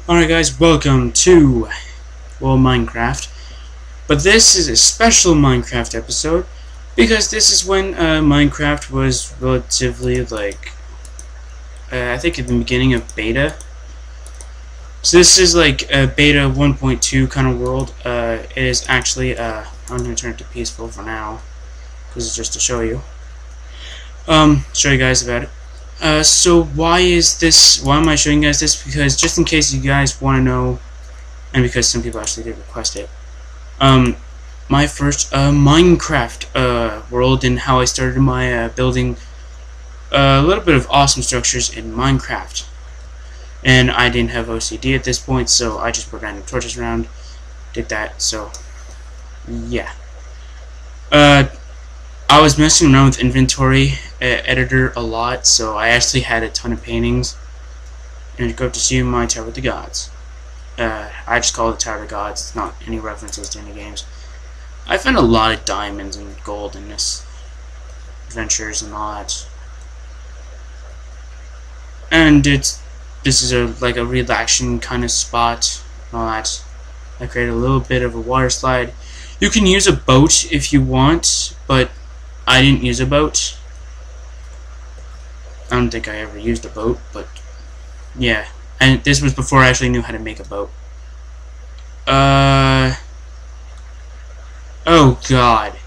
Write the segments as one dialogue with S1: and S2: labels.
S1: Alright guys, welcome to, Minecraft. But this is a special Minecraft episode, because this is when Minecraft was relatively, I think at the beginning of beta. So this is like a beta 1.2 kind of world. It is actually, I'm going to turn it to peaceful for now, because it's just to show you. Show you guys about it. So why am I showing you guys this? Because just in case you guys want to know, and because some people actually did request it, my first Minecraft world and how I started my building a little bit of awesome structures in Minecraft. And I didn't have OCD at this point, so I just put random torches around, did that, so yeah. I was messing around with inventory editor a lot, so I actually had a ton of paintings. And go up to see my Tower of the Gods. I just call it the Tower of the Gods. It's not any references to any games. I found a lot of diamonds and gold in this adventures and all that. And this is like a relaxing kind of spot and all that. I created a little bit of a water slide. You can use a boat if you want, but I didn't use a boat. I don't think I ever used a boat, but yeah. And this was before I actually knew how to make a boat. Oh god.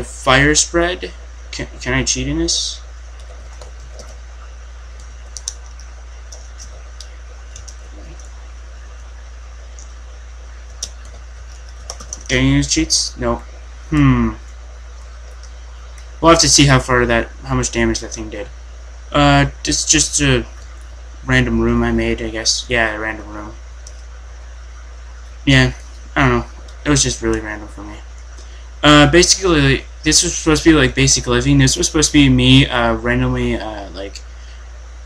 S1: Fire spread? Can I cheat in this? Can you use cheats? No. We'll have to see how much damage that thing did. It's just a random room I made, I guess. Yeah, a random room. Yeah, I don't know. It was just really random for me. Basically, this was supposed to be like basic living. This was supposed to be me, randomly, like,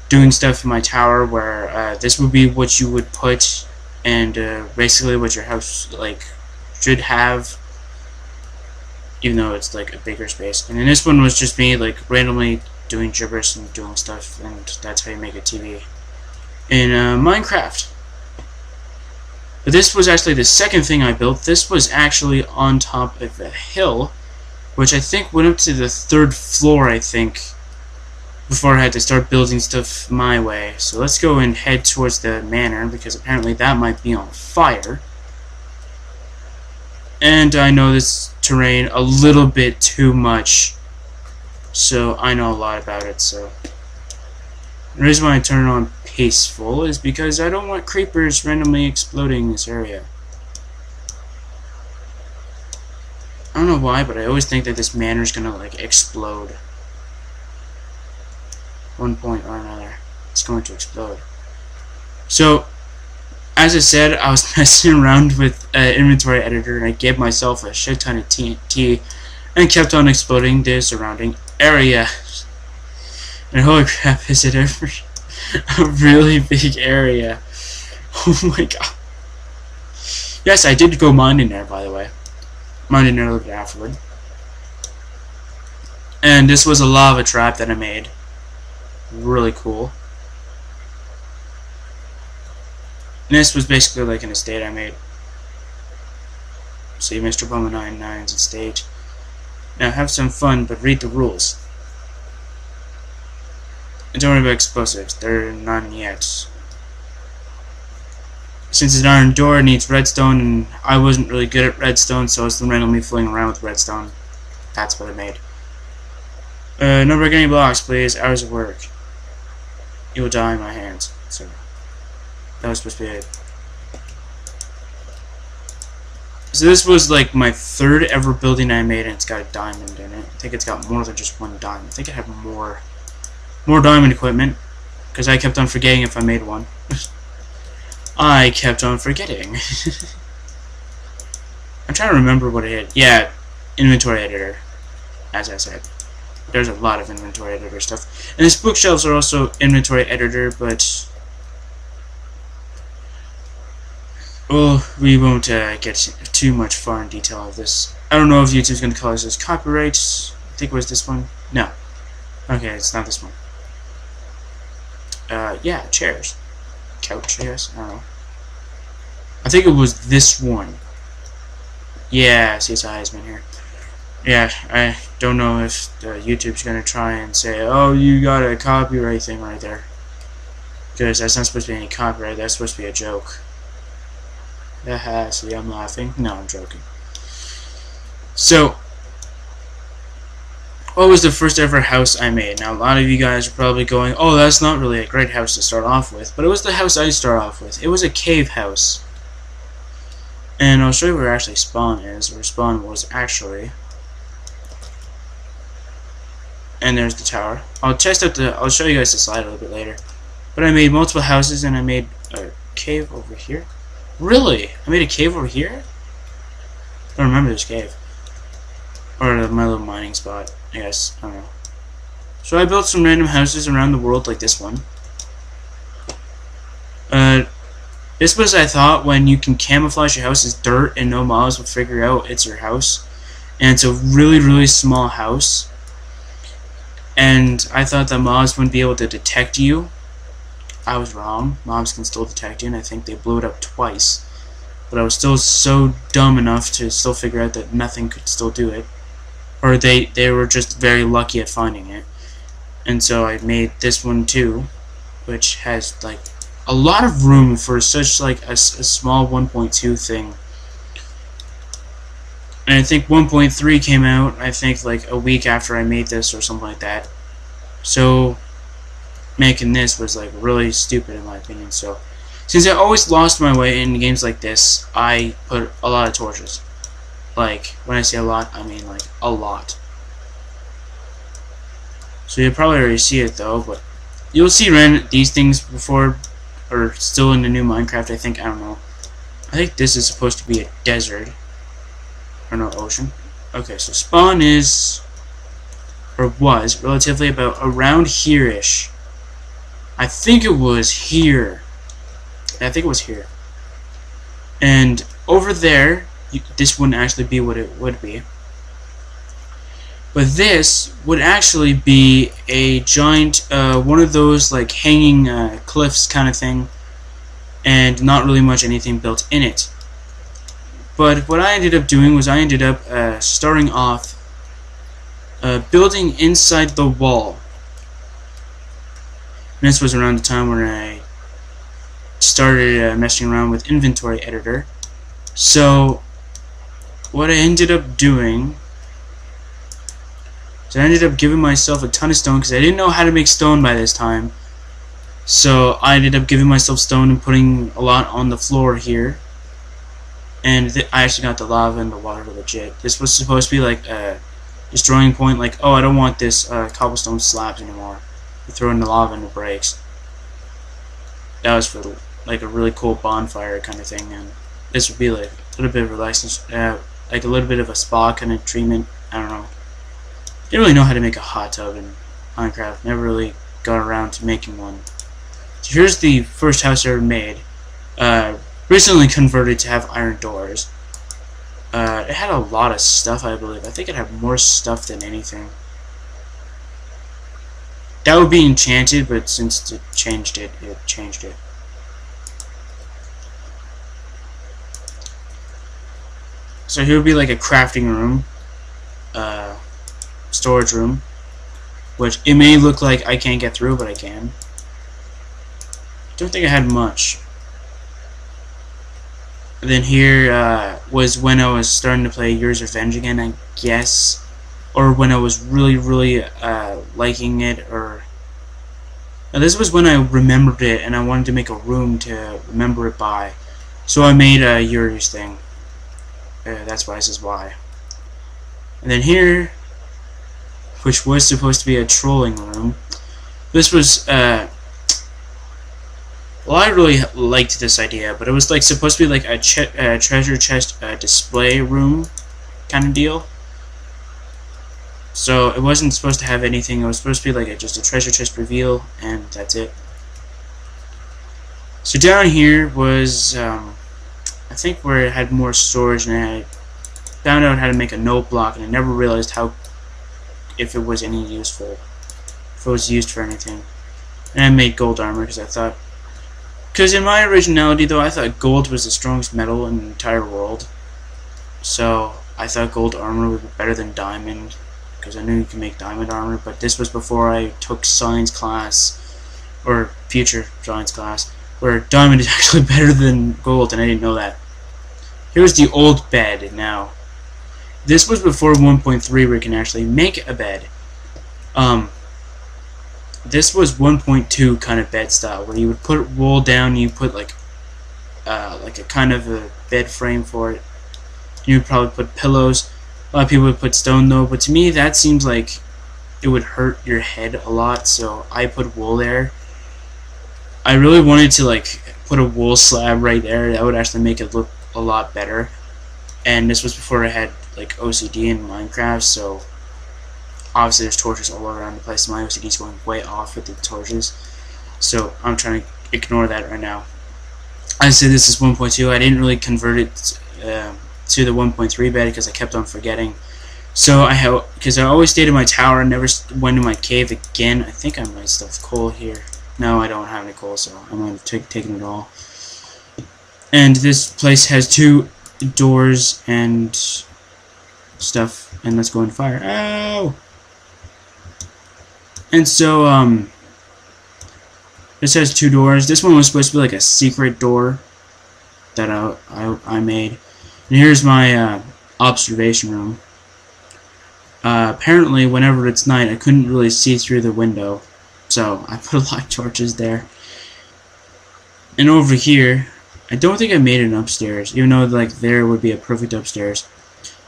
S1: doing stuff in my tower where, this would be what you would put, and, basically what your house, like, should have, even though it's like a bigger space. And then this one was just me like randomly doing gibberish and doing stuff, and that's how you make a TV in Minecraft. But this was actually the second thing I built. This was actually on top of a hill, which I think went up to the 3rd floor, I think, before I had to start building stuff my way. So let's go and head towards the manor, because apparently that might be on fire. And I know this terrain a little bit too much, so I know a lot about it. So the reason why I turn it on peaceful is because I don't want creepers randomly exploding this area. I don't know why, but I always think that this manor is gonna like explode. One point or another, it's going to explode. So, as I said, I was messing around with inventory editor, and I gave myself a shit ton of TNT and kept on exploding the surrounding area. And holy crap, is it ever a really big area? Oh my god. Yes, I did go mining there, by the way. Mining there a little bit afterward. And this was a lava trap that I made. Really cool. And this was basically like an estate I made. See, Mr. Bummer 99's estate. Now have some fun, but read the rules. And don't worry about explosives. There are none yet. Since an iron door needs redstone, and I wasn't really good at redstone, so I was randomly fooling around with redstone. That's what I made. No break any blocks, please. Hours of work. You will die in my hands. So that was supposed to be it. So this was like my 3rd ever building I made, and it's got a diamond in it. I think it's got more than just one diamond. I think I have more diamond equipment, because I kept on forgetting if I made one. I kept on forgetting. I'm trying to remember what it had. Yeah, inventory editor, as I said. There's a lot of inventory editor stuff. And these bookshelves are also inventory editor, but well, we won't get too much far in detail of this. I don't know if YouTube's going to call this copyright. I think it was this one. No. Okay, it's not this one. yeah, chairs. Couch, I guess. I don't know. I think it was this one. Yeah, CSI has been here. Yeah, I don't know if YouTube's gonna try and say, oh, you got a copyright thing right there. Because that's not supposed to be any copyright, that's supposed to be a joke. Haha, see, I'm laughing. No, I'm joking. So, what was the first ever house I made? Now, a lot of you guys are probably going, oh, that's not really a great house to start off with. But it was the house I started off with. It was a cave house. And I'll show you where actually spawn is, where spawn was actually. And there's the tower. I'll show you guys the slide a little bit later. But I made multiple houses and I made a cave over here. Really? I made a cave over here? I don't remember this cave. Or my little mining spot, I guess. I don't know. So I built some random houses around the world like this one. This was, I thought, when you can camouflage your house as dirt and no mobs will figure out it's your house. And it's a really, really small house. And I thought that mobs wouldn't be able to detect you. I was wrong. Mobs can still detect you, and I think they blew it up twice. But I was still so dumb enough to still figure out that nothing could still do it. Or they were just very lucky at finding it. And so I made this one too, which has like a lot of room for such like a small 1.2 thing. And I think 1.3 came out, I think like a week after I made this or something like that. So making this was like really stupid in my opinion. So since I always lost my way in games like this, I put a lot of torches. Like, when I say a lot, I mean like a lot. So you'll probably already see it though, but you'll see these things before, or still in the new Minecraft, I think. I don't know. I think this is supposed to be a desert. Or no, ocean. Okay, so spawn is, or was, relatively about around here-ish. I think it was here. I think it was here. And over there, this wouldn't actually be what it would be. But this would actually be a giant, one of those like hanging cliffs kind of thing, and not really much anything built in it. But what I ended up doing was I ended up starting off building inside the wall. And this was around the time when I started messing around with inventory editor. So what I ended up doing is I ended up giving myself a ton of stone because I didn't know how to make stone by this time. So I ended up giving myself stone and putting a lot on the floor here. And I actually got the lava and the water legit. This was supposed to be like a destroying point, like, oh, I don't want this cobblestone slabs anymore. You throw in the lava and it breaks. That was for like a really cool bonfire kind of thing, and this would be like a little bit of relaxation, like a little bit of a spa kind of treatment. I don't know. Didn't really know how to make a hot tub in Minecraft. Never really got around to making one. So here's the first house I ever made. Recently converted to have iron doors. It had a lot of stuff, I believe. I think it had more stuff than anything. That would be enchanted, but since it changed it, it changed it. So here would be like a crafting room, storage room, which it may look like I can't get through, but I can. Don't think I had much. And then here was when I was starting to play Yuri's Revenge again, I guess, or when I was really liking it, or now this was when I remembered it and I wanted to make a room to remember it by, so I made a Yuri's thing. That's why this is why. And then here, which was supposed to be a trolling room, this was well, I really liked this idea, but it was like supposed to be like a treasure chest display room kind of deal. So it wasn't supposed to have anything. It was supposed to be like just a treasure chest reveal, and that's it. So down here was, I think, where it had more storage, and I found out how to make a note block, and I never realized how, if it was any useful, if it was used for anything. And I made gold armor because I thought, because in my originality though, I thought gold was the strongest metal in the entire world. So I thought gold armor would be better than diamond, because I knew you could make diamond armor. But this was before I took science class, or future science class, where diamond is actually better than gold, and I didn't know that. Here's the old bed now. This was before 1.3 where you can actually make a bed. This was 1.2 kind of bed style, where you would put wool down, you put like a kind of a bed frame for it. You would probably put pillows. A lot of people would put stone though, but to me that seems like it would hurt your head a lot, so I put wool there. I really wanted to like put a wool slab right there. That would actually make it look a lot better. And this was before I had like OCD in Minecraft, so obviously there's torches all around the place. My OCD is going way off with the torches, so I'm trying to ignore that right now. I said this is 1.2. I didn't really convert it to the 1.3 bed because I kept on forgetting. So because I always stayed in my tower and never went to my cave again. I think I might still have coal here. No, I don't have any coal, so I might have taken it all. And this place has 2 doors and stuff. And let's go in fire. Ow! And so this has 2 doors. This one was supposed to be like a secret door that I made. And here's my observation room. Apparently, whenever it's night, I couldn't really see through the window, so I put a lot of torches there. And over here, I don't think I made an upstairs, even though like there would be a perfect upstairs.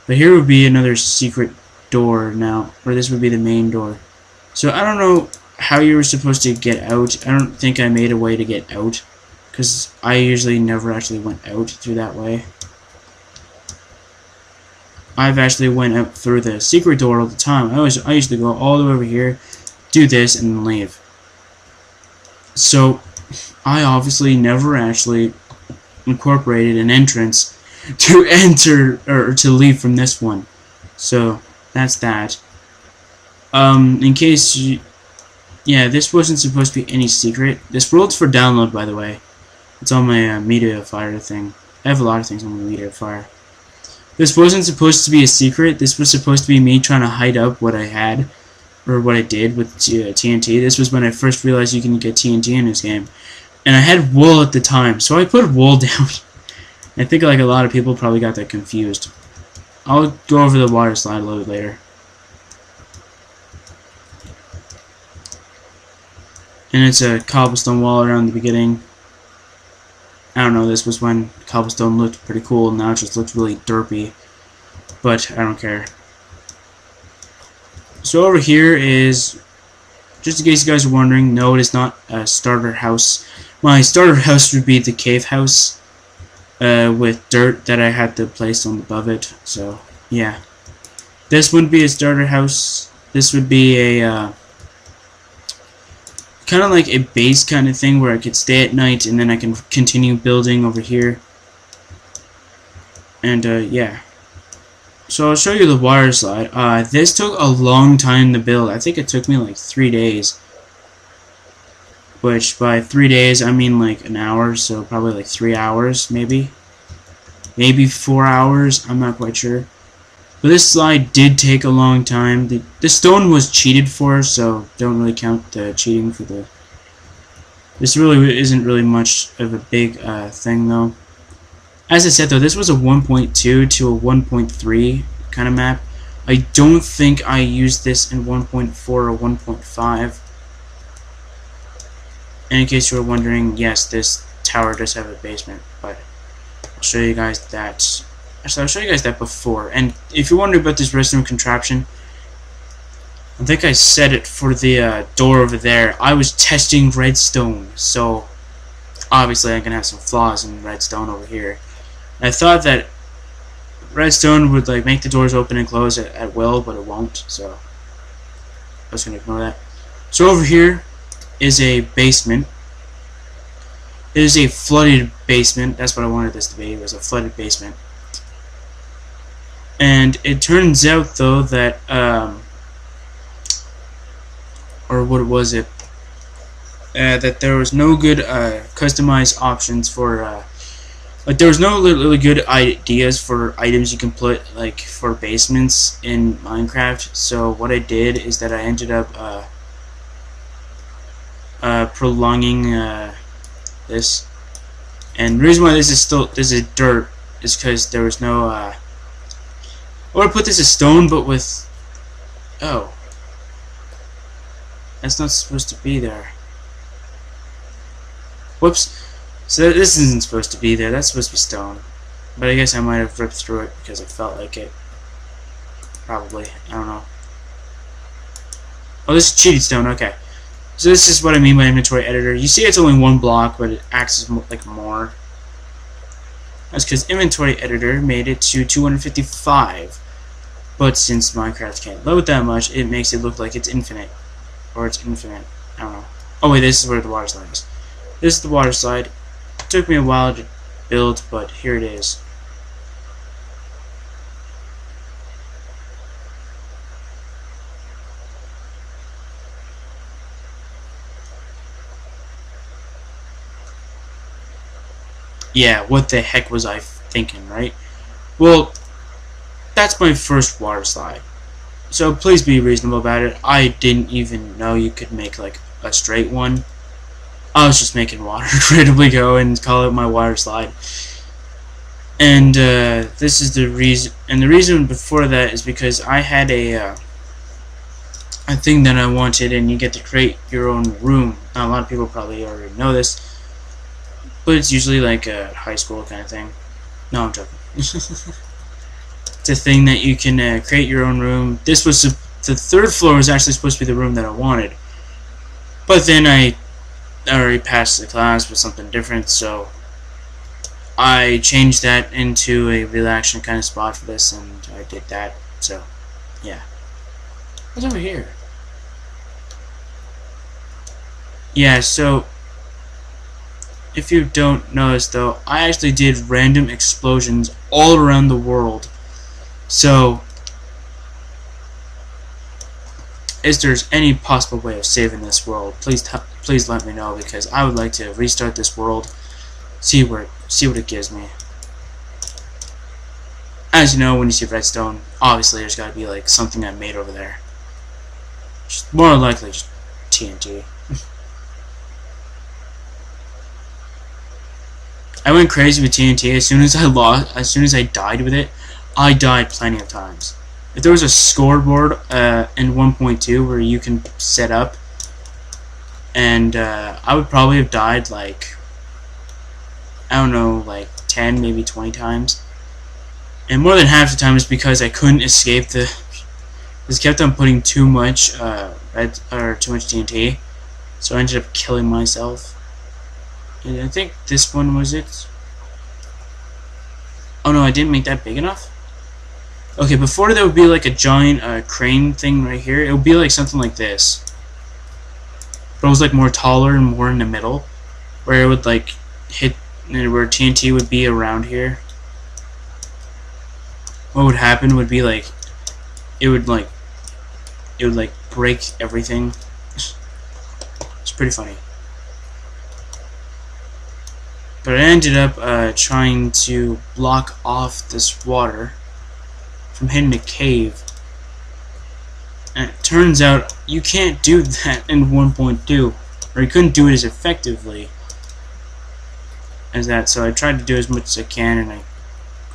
S1: But here would be another secret door now, or this would be the main door. So I don't know how you were supposed to get out. I don't think I made a way to get out, because I usually never actually went out through that way. I've actually went out through the secret door all the time. I used to go all the way over here, do this, and then leave. So I obviously never actually incorporated an entrance to enter or to leave from this one. So that's that. In case you, yeah, this wasn't supposed to be any secret. This world's for download, by the way. It's on my Mediafire thing. I have a lot of things on my Mediafire. This wasn't supposed to be a secret. This was supposed to be me trying to hide up what I had, or what I did with TNT. This was when I first realized you can get TNT in this game. And I had wool at the time, so I put wool down. I think like a lot of people probably got that confused. I'll go over the water slide a little bit later. And it's a cobblestone wall around the beginning. I don't know, this was when cobblestone looked pretty cool, now it just looks really derpy. But I don't care. So over here is, just in case you guys are wondering, no, it is not a starter house. My starter house would be the cave house, with dirt that I had to place on above it. So yeah, this wouldn't be a starter house. This would be a kind of like a base kind of thing where I could stay at night and then I can continue building over here. And yeah, so I'll show you the water slide. This took a long time to build. I think it took me like 3 days, which by 3 days I mean like an hour, so probably like 3 hours, maybe 4 hours, I'm not quite sure. But this slide did take a long time. The stone was cheated for, so don't really count the cheating for the... This really isn't really much of a big thing, though. As I said, though, this was a 1.2 to a 1.3 kind of map. I don't think I used this in 1.4 or 1.5. And in case you were wondering, yes, this tower does have a basement, but I'll show you guys that. Actually, I'll show you guys that before. And if you're wondering about this restroom contraption, I think I said it for the door over there. I was testing redstone, so obviously I'm gonna have some flaws in redstone over here. I thought that redstone would like make the doors open and close at will, but it won't. So I was gonna ignore that. So over here is a basement. It is a flooded basement. That's what I wanted this to be. It was a flooded basement. And it turns out, though, that, or what was it? that there was no good customized options for like there was no really good ideas for items you can put like for basements in Minecraft. So what I did is that I ended up prolonging this, and the reason why this is dirt is because there was no I would put this as stone, but with that's not supposed to be there. Whoops. So this isn't supposed to be there. That's supposed to be stone. But I guess I might have ripped through it because it felt like it. Probably. I don't know. Oh, this is cheated stone. Okay. So this is what I mean by inventory editor. You see it's only one block, but it acts as like more. That's because inventory editor made it to 255. But since Minecraft can't load that much, it makes it look like it's infinite. Or it's infinite. I don't know. Oh wait, this is where the water slide is. This is the water slide. It took me a while to build, but here it is. Yeah, what the heck was I thinking, right? Well, that's my first water slide. So please be reasonable about it. I didn't even know you could make like a straight one. I was just making water randomly go and call it my water slide. And this is the reason. And the reason before that is because I had a thing that I wanted, and you get to create your own room. Now, a lot of people probably already know this, but it's usually like a high school kind of thing. No, I'm joking. It's a thing that you can create your own room. This was the third floor was actually supposed to be the room that I wanted, but then I already passed the class with something different, so I changed that into a relaxing kind of spot for this, and I did that. So yeah, what's over here? Yeah, so if you don't notice though, I actually did random explosions all around the world. So if there's any possible way of saving this world, please let me know, because I would like to restart this world, see what it gives me. As you know, when you see redstone, obviously there's got to be like something I made over there. Just more likely just TNT. I went crazy with TNT as soon as I died with it. I died plenty of times. If there was a scoreboard in 1.2 where you can set up, and I would probably have died like, I don't know, like 10, maybe 20 times. And more than half the time is because I couldn't escape the. Just kept on putting too much too much TNT, so I ended up killing myself. And I think this one was it. Oh no, I didn't make that big enough. Okay, before there would be like a giant crane thing right here. It would be like something like this, but it was like more taller and more in the middle, where it would like hit, where TNT would be around here. What would happen would be like it would break everything. It's pretty funny. But I ended up trying to block off this water from hitting a cave. And it turns out you can't do that in 1.2, or you couldn't do it as effectively as that. So I tried to do as much as I can, and I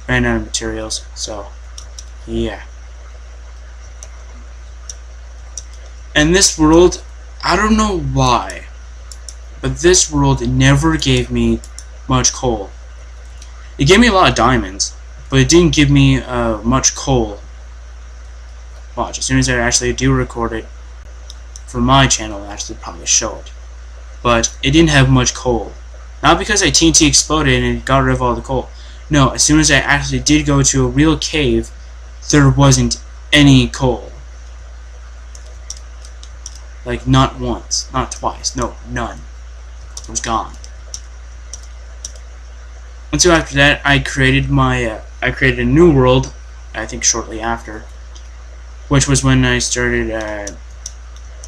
S1: ran out of materials. So yeah. And this world, I don't know why, but this world never gave me much coal. It gave me a lot of diamonds, but it didn't give me much coal. Watch, as soon as I actually do record it for my channel, I'll actually probably show it. But it didn't have much coal. Not because I TNT exploded and it got rid of all the coal. No, as soon as I actually did go to a real cave, there wasn't any coal. Like, not once, not twice, no, none. It was gone. And so after that, I created a new world, I think shortly after, which was when I started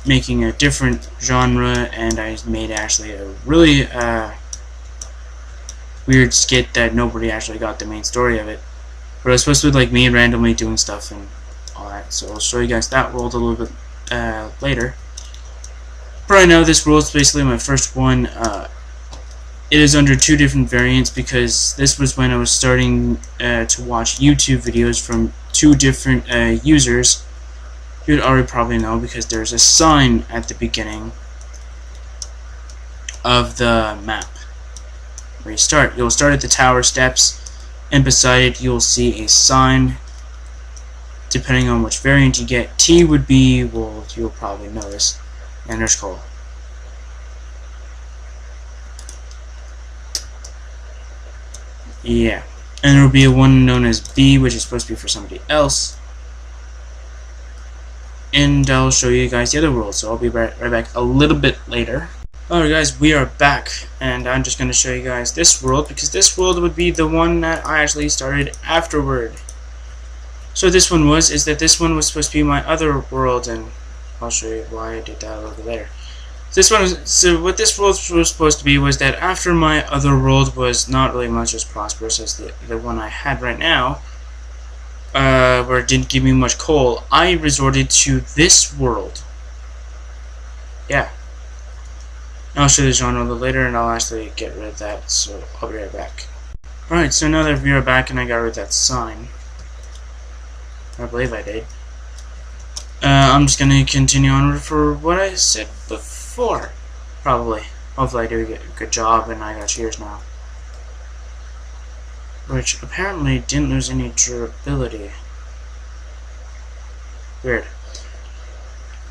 S1: making a different genre, and I made actually a really weird skit that nobody actually got the main story of it. But it was supposed to be like me randomly doing stuff and all that. So I'll show you guys that world a little bit later. But right now, this world is basically my first one. It is under two different variants because this was when I was starting to watch YouTube videos from two different users. You'd already probably know because there's a sign at the beginning of the map where you start. You'll start at the tower steps, and beside it you'll see a sign. Depending on which variant you get, T would be, well, you'll probably know this, Ender's Coal. Yeah, and there will be a one known as B, which is supposed to be for somebody else. And I'll show you guys the other world, so I'll be right back a little bit later. Alright guys, we are back, and I'm just going to show you guys this world, because this world would be the one that I actually started afterward. So this one was supposed to be my other world, and I'll show you why I did that a little bit later. So what this world was supposed to be was that after my other world was not really much as prosperous as the one I had right now, where it didn't give me much coal, I resorted to this world. Yeah. I'll show you the genre a little later, and I'll actually get rid of that, so I'll be right back. Alright, so now that we are back and I got rid of that sign, I believe I did, I'm just going to continue on for what I said before, probably. Hopefully I do get a good job and I got cheers now. Which apparently didn't lose any durability. Weird.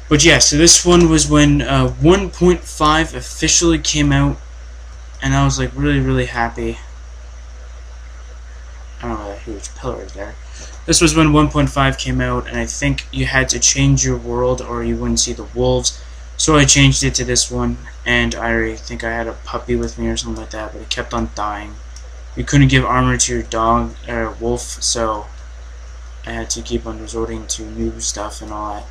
S1: But yeah, so this one was when 1.5 officially came out, and I was like really happy. I don't know that huge pillar is there. This was when 1.5 came out, and I think you had to change your world or you wouldn't see the wolves. So I changed it to this one, and I think I had a puppy with me or something like that, but it kept on dying. You couldn't give armor to your dog or wolf, so I had to keep on resorting to new stuff and all that.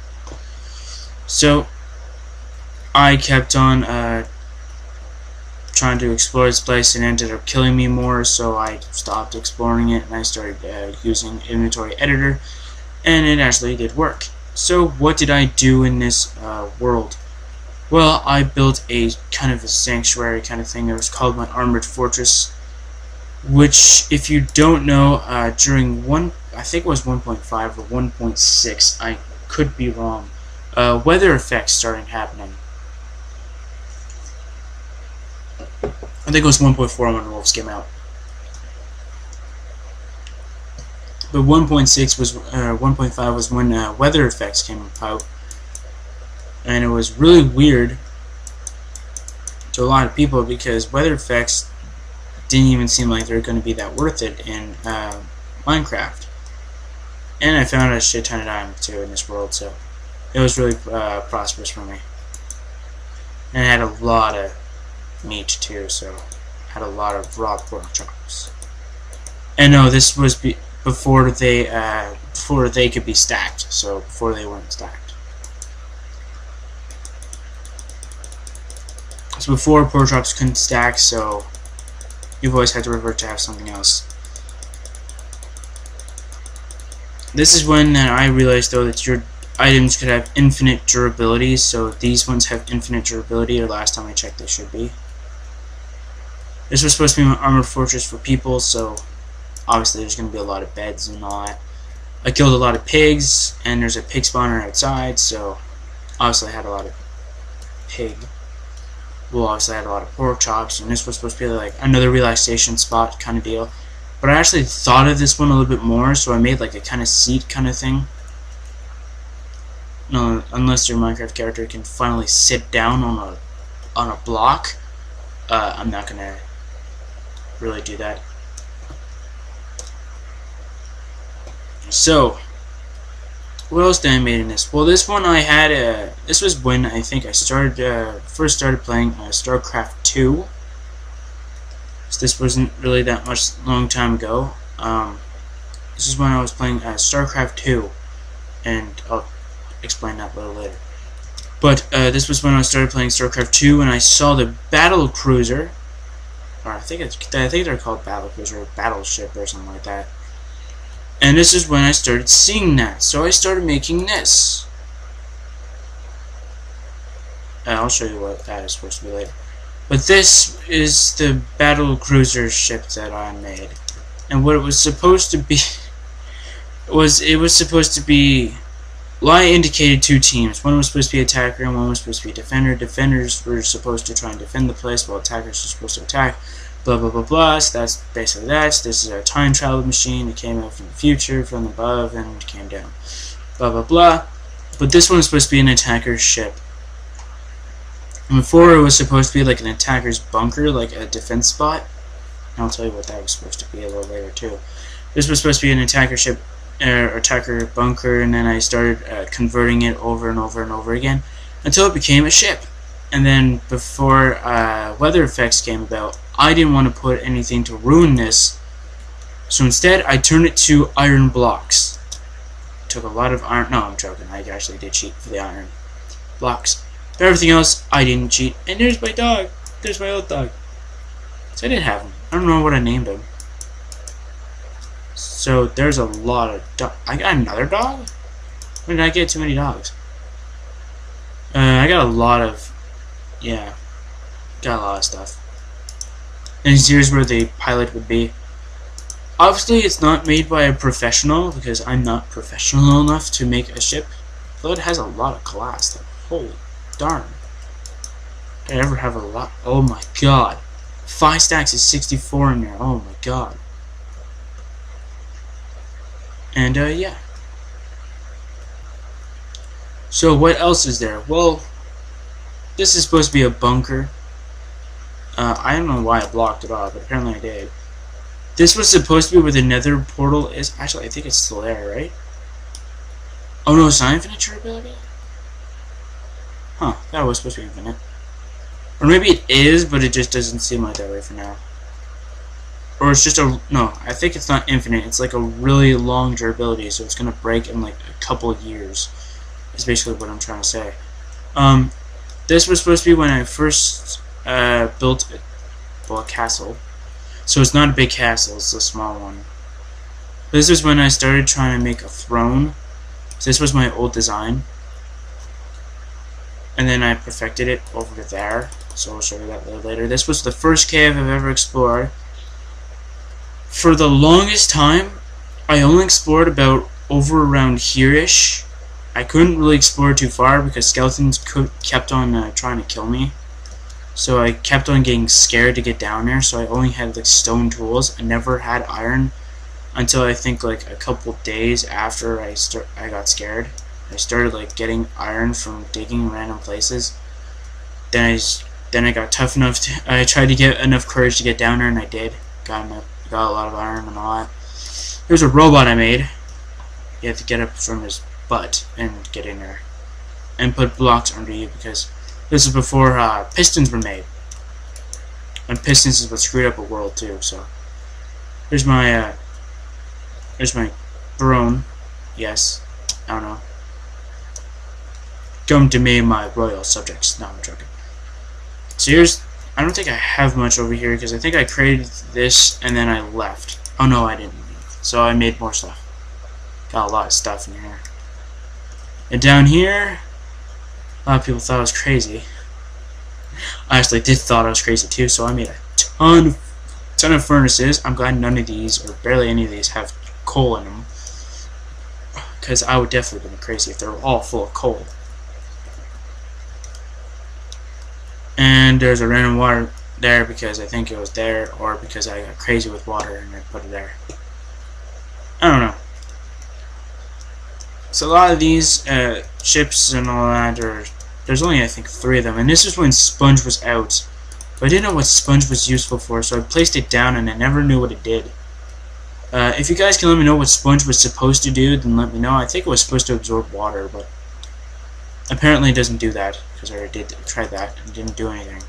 S1: So I kept on trying to explore this place, and it ended up killing me more, so I stopped exploring it and I started using inventory editor, and it actually did work. So what did I do in this world? Well, I built a kind of a sanctuary kind of thing. It was called my Armored Fortress, which, if you don't know, during I think it was 1.5 or 1.6, I could be wrong, weather effects started happening. I think it was 1.4 when Wolves came out. But 1.6 was 1.5 was when weather effects came out, and it was really weird to a lot of people because weather effects didn't even seem like they were going to be that worth it in Minecraft. And I found a shit ton of diamonds too in this world, so it was really prosperous for me. And I had a lot of meat too, so I had a lot of raw pork chops. And no, this was before they could be stacked, so before they weren't stacked. So before pork chops couldn't stack, so you've always had to revert to have something else. This is when I realized though that your items could have infinite durability, so these ones have infinite durability, or last time I checked they should be. This was supposed to be my armored fortress for people, so obviously there's going to be a lot of beds and all that. I killed a lot of pigs, and there's a pig spawner outside, so obviously I had a lot of pig. Well, obviously I had a lot of pork chops, and this was supposed to be like another relaxation spot kind of deal. But I actually thought of this one a little bit more, so I made like a kind of seat kind of thing. No, unless your Minecraft character can finally sit down on a block, I'm not gonna really do that. So, what else did I made in this? Well, this one I had. This was when I think I started first started playing StarCraft 2. So this wasn't really that much long time ago. This is when I was playing StarCraft 2, and I'll explain that a little later. But this was when I started playing StarCraft 2, and I saw the battle cruiser, or I think they're called battle cruiser or battleship or something like that. And this is when I started seeing that, so I started making this. And I'll show you what that is supposed to be later. But this is the battle cruiser ship that I made, and what it was supposed to be was well, I indicated two teams. One was supposed to be attacker and one was supposed to be defender. Defenders were supposed to try and defend the place, while attackers were supposed to attack. Blah blah blah blah. So that's basically that. This is a time travel machine. It came out from the future, from above, and came down. Blah blah blah. But this one was supposed to be an attacker's ship. And before, it was supposed to be like an attacker's bunker, like a defense spot. And I'll tell you what that was supposed to be a little later too. This was supposed to be an attacker ship, attacker bunker, and then I started converting it over and over and over again until it became a ship. And then before weather effects came about, I didn't want to put anything to ruin this, so instead I turned it to iron blocks. Took a lot of iron. No, I'm joking. I actually did cheat for the iron blocks. But everything else, I didn't cheat. And there's my dog. There's my old dog. So I did have him. I don't know what I named him. So there's a lot of dogs. I got another dog? When did I get too many dogs? I got a lot of... Yeah. Got a lot of stuff. And here's where the pilot would be. Obviously, it's not made by a professional, because I'm not professional enough to make a ship. Though it has a lot of glass, though. Holy darn. Did I ever have a lot? Oh my god. 5 stacks is 64 in there. Oh my god. And, yeah. So, what else is there? Well, this is supposed to be a bunker. I don't know why I blocked it off, but apparently I did. This was supposed to be where the nether portal is. Actually, I think it's still there, right? Oh no, it's not infinite durability? Huh, that was supposed to be infinite. Or maybe it is, but it just doesn't seem like that way for now. Or it's just a... No, I think it's not infinite. It's like a really long durability, so it's going to break in like a couple of years. Is basically what I'm trying to say. This was supposed to be when I first built a castle. So it's not a big castle, it's a small one. This is when I started trying to make a throne. So this was my old design. And then I perfected it over to there. So I'll show you that a little later. This was the first cave I've ever explored. For the longest time, I only explored about over around here-ish. I couldn't really explore too far because skeletons kept on trying to kill me. So I kept on getting scared to get down there, so I only had like stone tools. I never had iron until I think like a couple days after I got scared. I started like getting iron from digging random places. Then I got tough enough to... I tried to get enough courage to get down there, and I did. Got a lot of iron and all that. There's a robot I made. You have to get up from his butt and get in there. And put blocks under you, because this is before pistons were made. And pistons is what screwed up a world too, so. Here's my throne. Yes. I don't know. Come to me, my royal subjects. No, I'm joking. So here's... I don't think I have much over here, because I think I created this and then I left. Oh no, I didn't. So I made more stuff. Got a lot of stuff in here. And down here, a lot of people thought I was crazy. I actually did thought I was crazy too, so I made a ton of furnaces. I'm glad none of these, or barely any of these, have coal in them. Because I would definitely have been crazy if they were all full of coal. And there's a random water there because I think it was there, or because I got crazy with water and I put it there. I don't know. So a lot of these ships and all that, there's only I think 3 of them, and this is when sponge was out. But I didn't know what sponge was useful for, so I placed it down and I never knew what it did. If you guys can let me know what sponge was supposed to do, then let me know. I think it was supposed to absorb water, but apparently it doesn't do that, because I already tried that and it didn't do anything.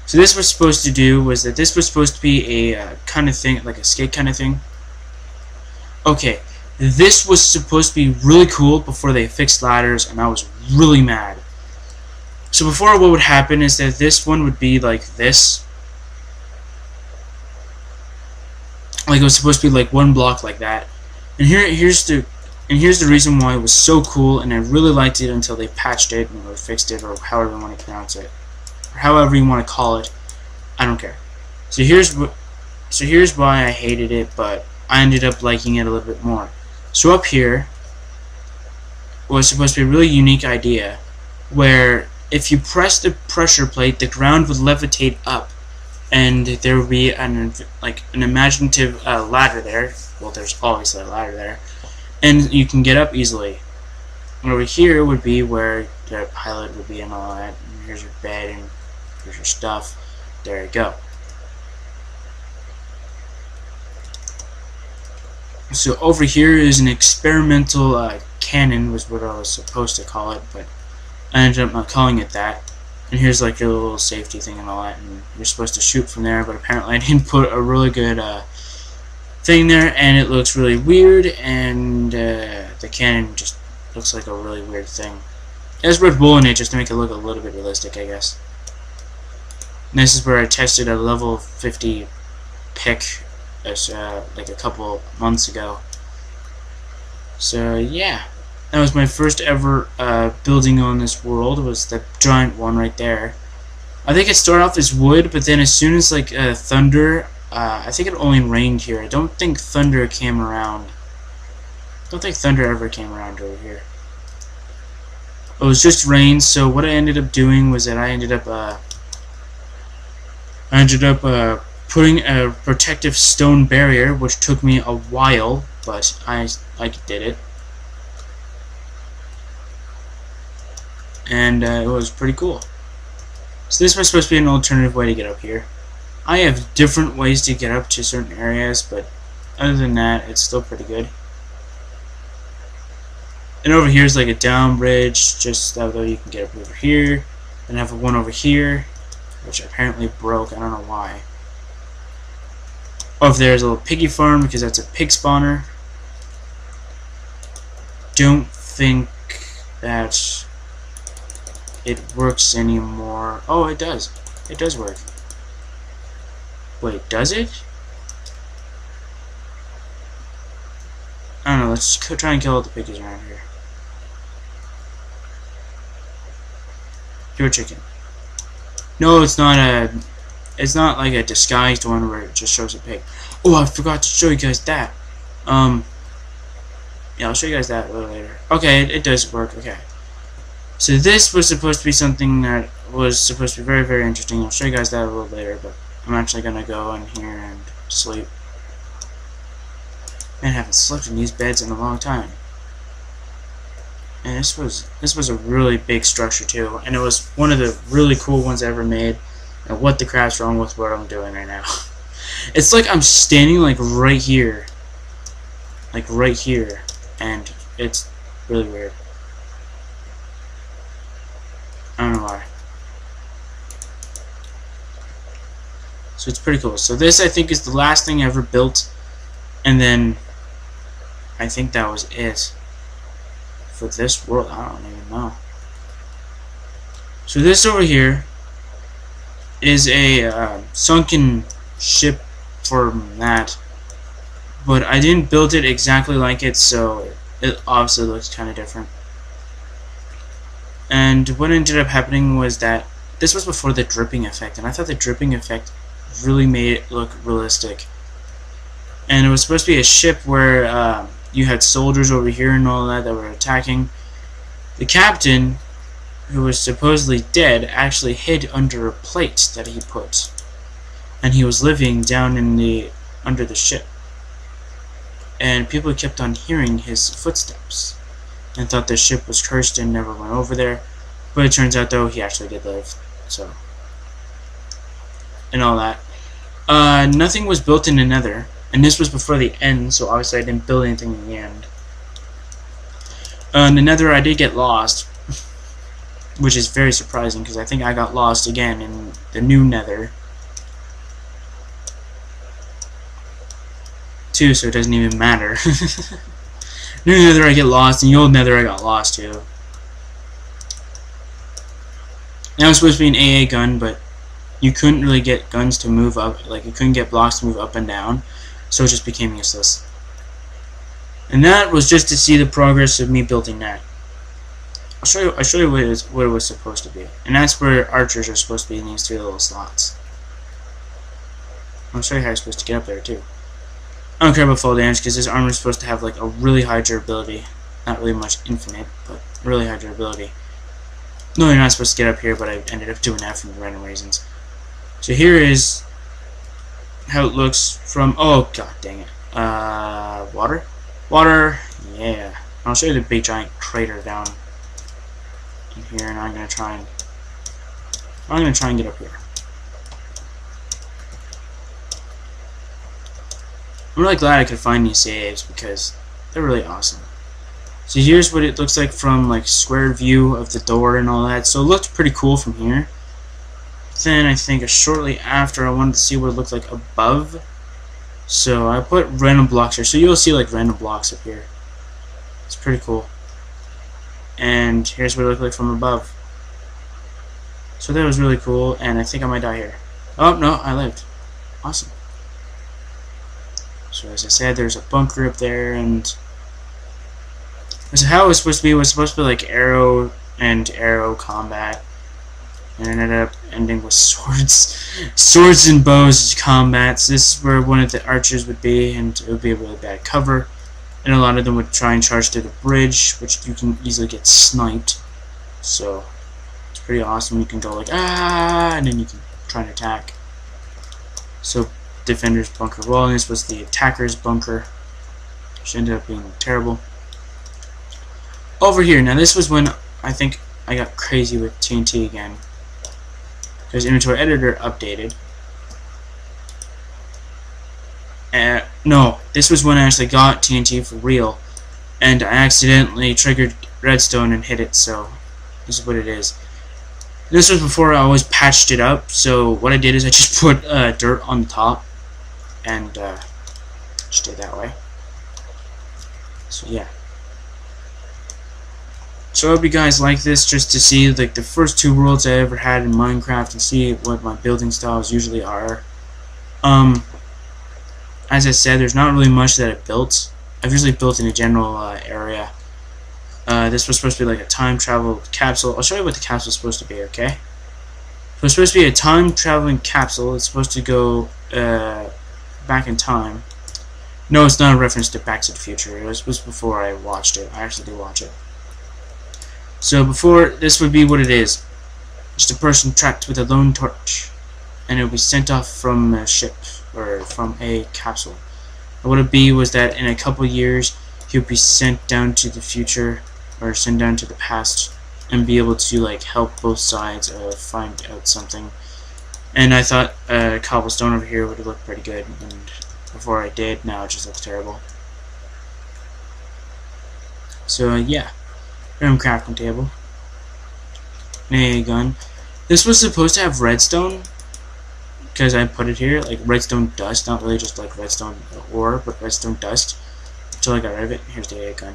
S1: So this was supposed to do was that this was supposed to be a kind of thing, like a skate kind of thing. Okay, this was supposed to be really cool before they fixed ladders, and I was really mad. So before, what would happen is that this one would be like this. Like it was supposed to be like one block like that. And here's the reason why it was so cool, and I really liked it until they patched it or fixed it, or however you want to pronounce it, or however you want to call it. I don't care. So here's why I hated it, but I ended up liking it a little bit more. So up here was supposed to be a really unique idea, where if you press the pressure plate, the ground would levitate up, and there would be an imaginative ladder there. Well, there's always a ladder there, and you can get up easily. And over here would be where the pilot would be and all that. And here's your bed and here's your stuff. There you go. So over here is an experimental cannon, was what I was supposed to call it, but I ended up not calling it that. And here's like your little safety thing and all that, and you're supposed to shoot from there, but apparently I didn't put a really good thing there, and it looks really weird, and the cannon just looks like a really weird thing. There's Red Bull in it just to make it look a little bit realistic, I guess. And this is where I tested a level 50 pick like a couple months ago. So yeah, that was my first ever building on this world. Was the giant one right there. I think it started off as wood, but then as soon as like thunder, I think it only rained here. I don't think thunder came around. I don't think thunder ever came around over here. It was just rain. So what I ended up doing was that I ended up putting a protective stone barrier, which took me a while, but I did it. And it was pretty cool. So this was supposed to be an alternative way to get up here. I have different ways to get up to certain areas, but other than that, it's still pretty good. And over here is like a down bridge, just though you can get up over here. And I have one over here, which apparently broke. I don't know why. Over there is a little piggy farm because that's a pig spawner. Don't think that it works anymore. Oh, it does. It does work. Wait, does it? I don't know. Let's try and kill all the piggies around here. You're a chicken. No, it's not a. It's not like a disguised one where it just shows a pig. Oh, I forgot to show you guys that. Yeah, I'll show you guys that a little later. Okay, it does work. Okay. So this was supposed to be something that was supposed to be very, very interesting. I'll show you guys that a little later, but I'm actually gonna go in here and sleep. Man, I haven't slept in these beds in a long time. And this was a really big structure too, and it was one of the really cool ones I ever made. And what the crap's wrong with what I'm doing right now? It's like I'm standing like right here, and it's really weird. I don't know why. So it's pretty cool. So this, I think, is the last thing I ever built, and then I think that was it for this world. I don't even know. So this over here is a sunken ship for that, but I didn't build it exactly like it, so it obviously looks kind of different. And what ended up happening was that this was before the dripping effect, and I thought the dripping effect really made it look realistic. And it was supposed to be a ship where you had soldiers over here and all that were attacking. The captain, who was supposedly dead, actually hid under a plate that he put, and he was living down in under the ship. And people kept on hearing his footsteps and thought the ship was cursed and never went over there. But it turns out, though, he actually did live. So, and all that. Nothing was built in the Nether, and this was before the end, so obviously I didn't build anything in the end. In the Nether, I did get lost, which is very surprising because I think I got lost again in the new Nether too, so it doesn't even matter. New Nether I get lost, and the old Nether I got lost too. Now it's supposed to be an AA gun, but you couldn't really get guns to move up, like you couldn't get blocks to move up and down, so it just became useless. And that was just to see the progress of me building that. I'll show you what it was supposed to be. And that's where archers are supposed to be in these 3 little slots. I'll show you how you're supposed to get up there too. I don't care about fall damage because this armor is supposed to have like a really high durability. Not really much infinite, but really high durability. No, you're not supposed to get up here, but I ended up doing that for random reasons. So here is how it looks from, oh god dang it. Water? Water, yeah. I'll show you the big giant crater down in here, and I'm gonna try and get up here. I'm really glad I could find these saves because they're really awesome. So here's what it looks like from like square view of the door and all that. So it looked pretty cool from here. Then I think shortly after I wanted to see what it looked like above. So I put random blocks here. So you'll see like random blocks up here. It's pretty cool. And here's what it looked like from above. So that was really cool, and I think I might die here. Oh no, I lived. Awesome. So as I said, there's a bunker up there, and so how it was supposed to be like arrow and arrow combat, and it ended up ending with swords and bows combat. So this is where one of the archers would be, and it would be a really bad cover, and a lot of them would try and charge through the bridge, which you can easily get sniped. So it's pretty awesome. You can go like and then you can try and attack. So defender's bunker wall, and this was the attacker's bunker, which ended up being terrible. Over here, now this was when I think I got crazy with TNT again, because inventory editor updated. No, this was when I actually got TNT for real, and I accidentally triggered redstone and hit it, so this is what it is. This was before I always patched it up, so what I did is I just put dirt on the top, and just did that way. So yeah. So I hope you guys like this, just to see like the first 2 worlds I ever had in Minecraft and see what my building styles usually are. As I said, there's not really much that I built. I've usually built in a general area. This was supposed to be like a time travel capsule. I'll show you what the capsule is supposed to be, okay? So it's supposed to be a time traveling capsule. It's supposed to go back in time. No, it's not a reference to Back to the Future. It was before I watched it. I actually did watch it. So before, this would be what it is. Just a person trapped with a lone torch, and it would be sent off from a ship or from a capsule. And what it would be was that in a couple years he would be sent down to the future or sent down to the past and be able to like help both sides find out something. And I thought cobblestone over here would look pretty good, and before I did, now it just looks terrible. So yeah. Random crafting table. An AA gun. This was supposed to have redstone, because I put it here, like redstone dust, not really just like redstone ore, but redstone dust. Until I got rid of it. Here's the AA gun.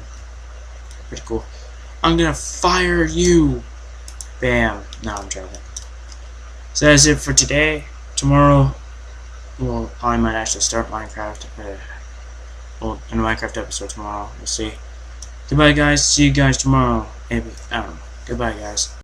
S1: Pretty cool. I'm gonna fire you! Bam. No, I'm joking. So that's it for today. Tomorrow, well, I might actually start Minecraft. Well, in a Minecraft episode tomorrow. We'll see. Goodbye, guys. See you guys tomorrow. Maybe. I don't know. Goodbye, guys.